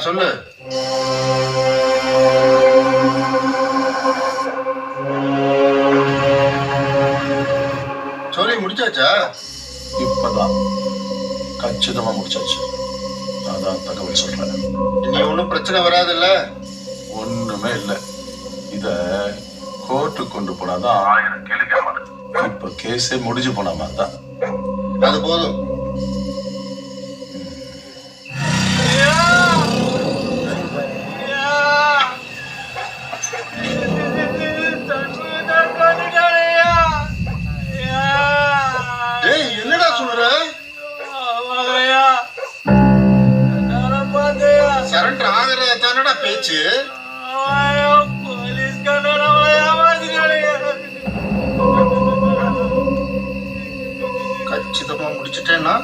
சொல்லு. சொல்லி முடிச்சாச்சா? இப்பதான் கச்சிதமா முடிச்சாச்சு. அதான் தகவல் சொல்றேன். இனி ஒன்றும் பிரச்சனை வராதுல்ல? ஒண்ணுமே இல்லை. இத கோர்ட்டுக்கு கொண்டு போனாதான் 1000 கேள்வி கேட்பாங்க. இப்ப கேஸே முடிஞ்சு போன மாதிரி தான். அது போதும். என்னடா சொல்ற? சரண்டர் ஆகிறத தானடா பேச்சு. கச்சிதமா முடிச்சுட்டேன்னா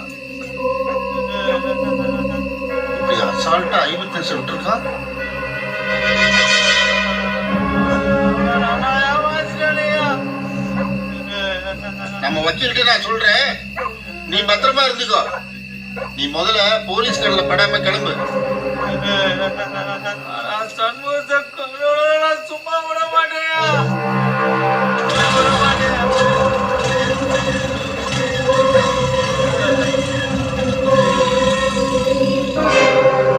இப்படி அசால்ட்டா 50 விட்டுருக்கான். நம்ம வக்கீல்கிட்ட நான் சொல்றேன், நீ பத்திரமா இருந்துக்கோ. நீ முதல்ல போலீஸ் கடல படாம கிளம்பு. சண்முகத்தை